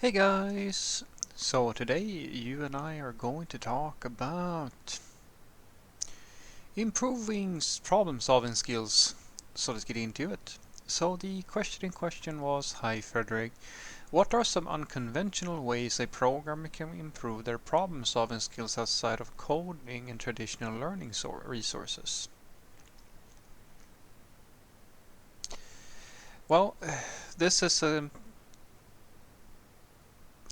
Hey guys! So today you and I are going to talk about improving problem solving skills. So let's get into it. So the question in question was, hi Frederick, what are some unconventional ways a programmer can improve their problem solving skills outside of coding and traditional learning resources? Well, this is a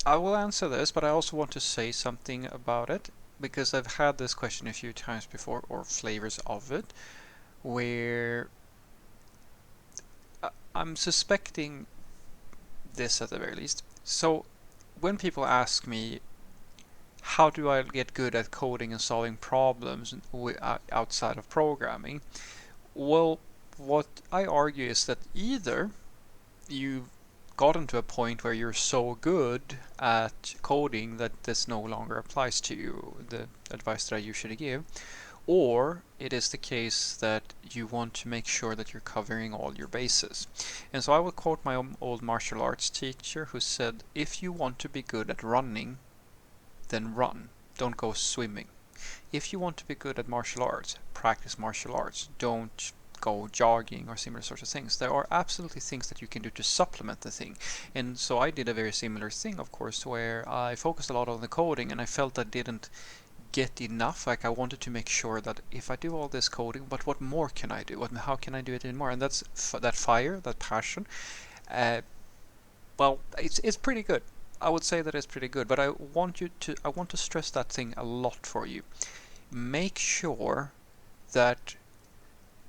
I will answer this, but I also want to say something about it because I've had this question a few times before, or flavors of it, where I'm suspecting this at the very least. So, when people ask me, how do I get good at coding and solving problems outside of programming? Well, what I argue is that either you've gotten to a point where you're so good at coding that this no longer applies to you, the advice that I usually give, or it is the case that you want to make sure that you're covering all your bases. And so I will quote my old martial arts teacher who said, if you want to be good at running, then run, don't go swimming. If you want to be good at martial arts, practice martial arts. Don't go jogging or similar sorts of things. There are absolutely things that you can do to supplement the thing. And so I did a very similar thing, of course, where I focused a lot on the coding and I felt I didn't get enough. Like I wanted to make sure that if I do all this coding, but what more can I do? How can I do it even more? And that's that fire, that passion. Uh, well, it's pretty good. I would say that it's pretty good, but I want to stress that thing a lot for you. Make sure that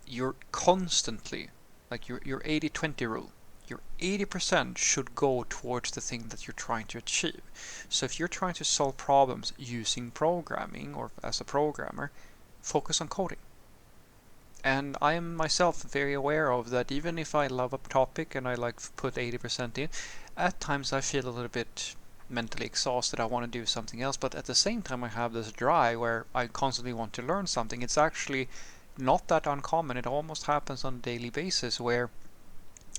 you're constantly, like your 80-20 rule, your 80% should go towards the thing that you're trying to achieve. So if you're trying to solve problems using programming or as a programmer, focus on coding. And I am myself very aware of that. Even if I love a topic and I like put 80% in, at times I feel a little bit mentally exhausted. I want to do something else, but at the same time I have this drive where I constantly want to learn something. It's actually not that uncommon. It almost happens on a daily basis where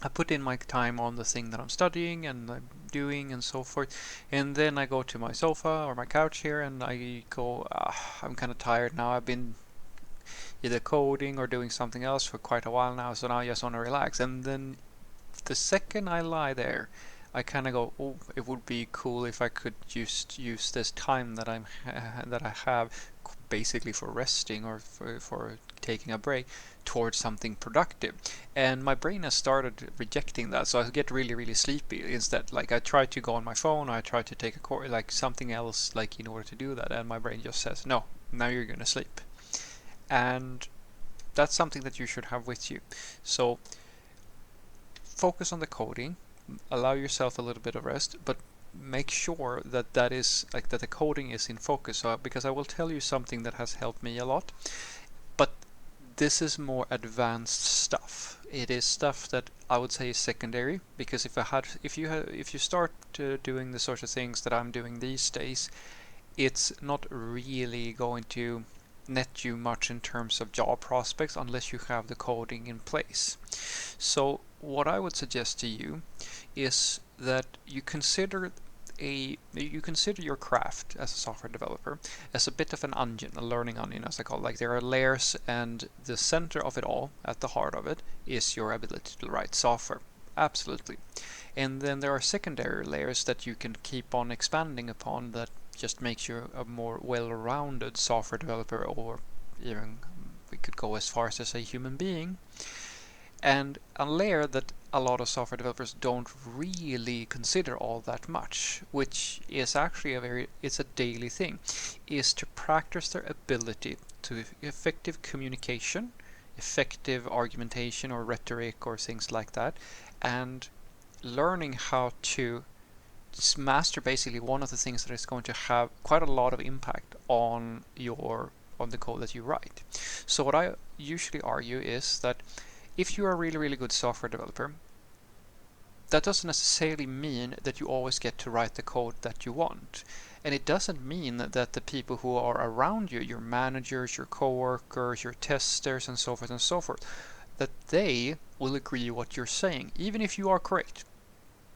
I put in my time on the thing that I'm studying and I'm doing and so forth, and then I go to my sofa or my couch here and I go, I'm kind of tired now. I've been either coding or doing something else for quite a while now, so now I just want to relax. And then the second I lie there, I kind of go, oh, it would be cool if I could just use this time that that I have basically for resting or for taking a break towards something productive. And my brain has started rejecting that, so I get really sleepy instead. Like I try to go on my phone, or I try to take a course, like something else, like in order to do that, and my brain just says, no, now you're gonna sleep. And that's something that you should have with you. So focus on the coding, allow yourself a little bit of rest, but make sure that that is like that the coding is in focus. Because I will tell you something that has helped me a lot, but this is more advanced stuff. It is stuff that I would say is secondary, because if you start doing the sort of things that I'm doing these days, it's not really going to net you much in terms of job prospects unless you have the coding in place. So what I would suggest to you is that you consider your craft as a software developer as a bit of an onion, a learning onion as I call it. Like there are layers, and the center of it all, at the heart of it, is your ability to write software. Absolutely. And then there are secondary layers that you can keep on expanding upon that just makes you a more well-rounded software developer, or even we could go as far as to say human being. And a layer that a lot of software developers don't really consider all that much, which is actually it's a daily thing, is to practice their ability to effective communication, effective argumentation or rhetoric or things like that, and learning how to master basically one of the things that is going to have quite a lot of impact on the code that you write. So what I usually argue is that if you are a really good software developer, that doesn't necessarily mean that you always get to write the code that you want. And it doesn't mean that the people who are around you, your managers, your coworkers, your testers, and so forth, that they will agree what you're saying, even if you are correct.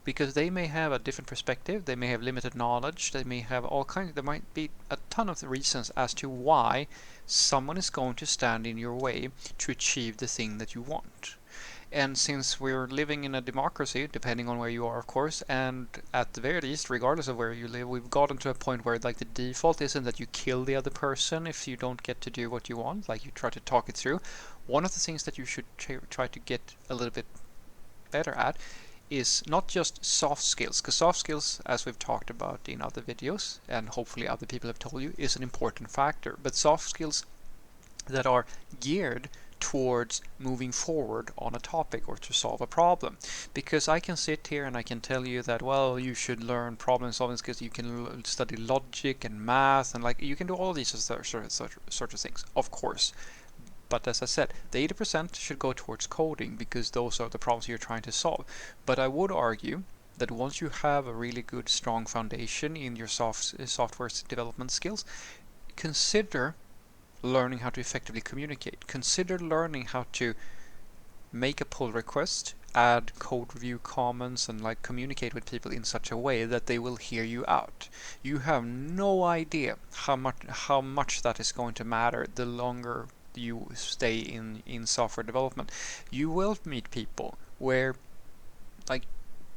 because they may have a different perspective, they may have limited knowledge, they may have all kinds, there might be a ton of the reasons as to why someone is going to stand in your way to achieve the thing that you want. And since we're living in a democracy, depending on where you are, of course, and at the very least, regardless of where you live, we've gotten to a point where like the default isn't that you kill the other person if you don't get to do what you want, like you try to talk it through. One of the things that you should try to get a little bit better at is not just soft skills, because soft skills, as we've talked about in other videos, and hopefully other people have told you, is an important factor, but soft skills that are geared towards moving forward on a topic or to solve a problem. Because I can sit here and I can tell you that, well, you should learn problem solving skills, you can study logic and math, and like you can do all these sort of things, of course. But as I said, the 80% should go towards coding because those are the problems you're trying to solve. But I would argue that once you have a really good, strong foundation in your software development skills, consider learning how to effectively communicate. Consider learning how to make a pull request, add code review comments, and like communicate with people in such a way that they will hear you out. You have no idea how much that is going to matter the longer you stay in software development. You will meet people where like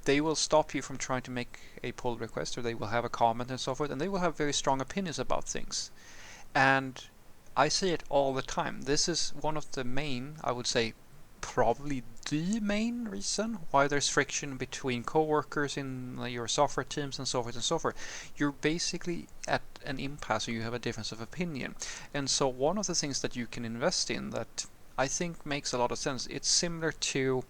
they will stop you from trying to make a pull request, or they will have a comment and so forth, and they will have very strong opinions about things. And I see it all the time. This is one of the main, I would say, probably the main reason why there's friction between coworkers in your software teams and so forth and so forth. You're basically at an impasse, or you have a difference of opinion. And so one of the things that you can invest in that I think makes a lot of sense, it's similar to,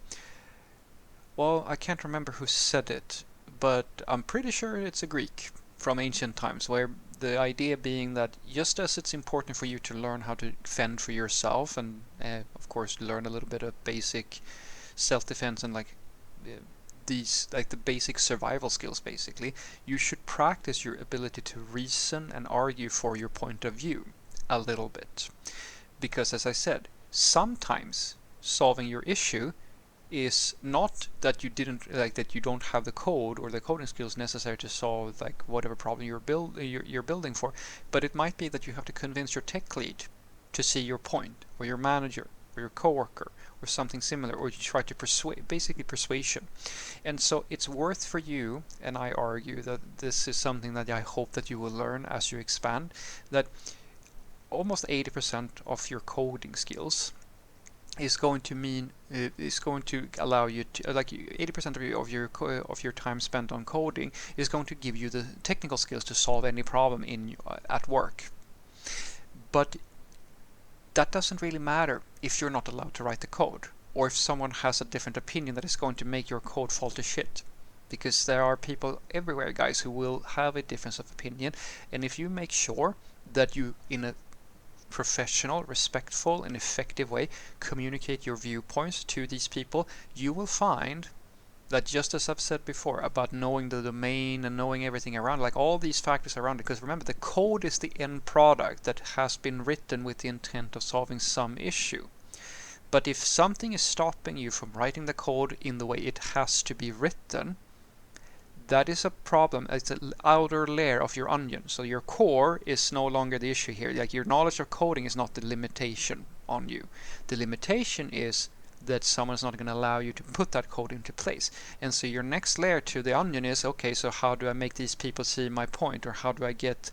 well, I can't remember who said it, but I'm pretty sure it's a Greek from ancient times, where the idea being that just as it's important for you to learn how to fend for yourself and of course learn a little bit of basic self-defense and like these like the basic survival skills, basically you should practice your ability to reason and argue for your point of view a little bit, because as I said, sometimes solving your issue is not that you didn't like that you don't have the code or the coding skills necessary to solve like whatever problem you're building for, but it might be that you have to convince your tech lead to see your point, or your manager or your coworker or something similar, or you try to persuade, basically persuasion. And so it's worth for you, and I argue that this is something that I hope that you will learn as you expand, that almost 80% of your coding skills is going to allow you to like 80% of your time spent on coding is going to give you the technical skills to solve any problem at work. But that doesn't really matter if you're not allowed to write the code, or if someone has a different opinion that is going to make your code fall to shit. Because there are people everywhere, guys, who will have a difference of opinion, and if you make sure that you, in a professional, respectful, and effective way, communicate your viewpoints to these people, you will find that, just as I've said before about knowing the domain and knowing everything around, like all these factors around it, because remember, the code is the end product that has been written with the intent of solving some issue. But if something is stopping you from writing the code in the way it has to be written, that is a problem. It's an outer layer of your onion. So your core is no longer the issue here. Like your knowledge of coding is not the limitation on you. The limitation is that someone's not going to allow you to put that code into place. And so your next layer to the onion is, okay, so how do I make these people see my point? Or how do I get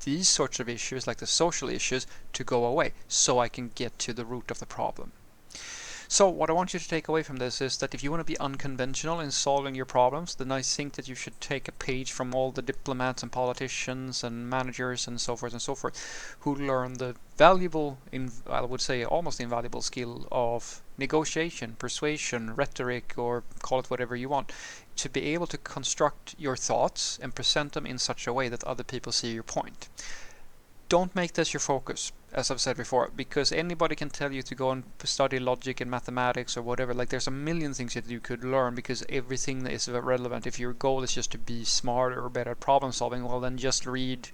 these sorts of issues, like the social issues, to go away so I can get to the root of the problem? So what I want you to take away from this is that if you want to be unconventional in solving your problems, then I think that you should take a page from all the diplomats and politicians and managers and so forth who learn the valuable, I would say almost invaluable skill of negotiation, persuasion, rhetoric, or call it whatever you want, to be able to construct your thoughts and present them in such a way that other people see your point. Don't make this your focus, as I've said before, because anybody can tell you to go and study logic and mathematics or whatever. Like there's a million things that you could learn, because everything is relevant. If your goal is just to be smarter or better at problem solving, well then just read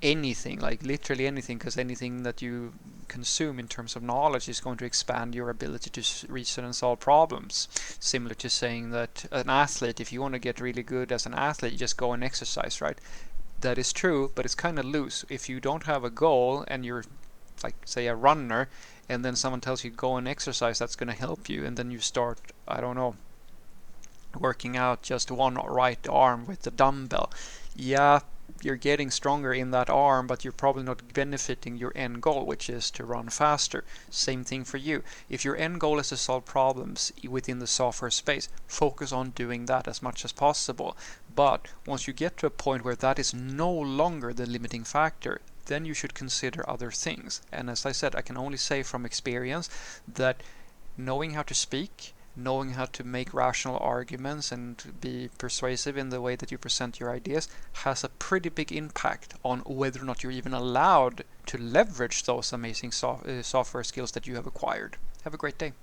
anything, like literally anything, because anything that you consume in terms of knowledge is going to expand your ability to reason and solve problems. Similar to saying that an athlete, if you want to get really good as an athlete, you just go and exercise, right? That is true, but it's kind of loose. If you don't have a goal and you're, like, say, a runner, and then someone tells you go and exercise, that's going to help you, and then you start, I don't know, working out just one right arm with the dumbbell. Yeah, you're getting stronger in that arm, but you're probably not benefiting your end goal, which is to run faster. Same thing for you. If your end goal is to solve problems within the software space, focus on doing that as much as possible. But once you get to a point where that is no longer the limiting factor, then you should consider other things. And as I said, I can only say from experience that knowing how to speak, knowing how to make rational arguments and be persuasive in the way that you present your ideas has a pretty big impact on whether or not you're even allowed to leverage those amazing software skills that you have acquired. Have a great day.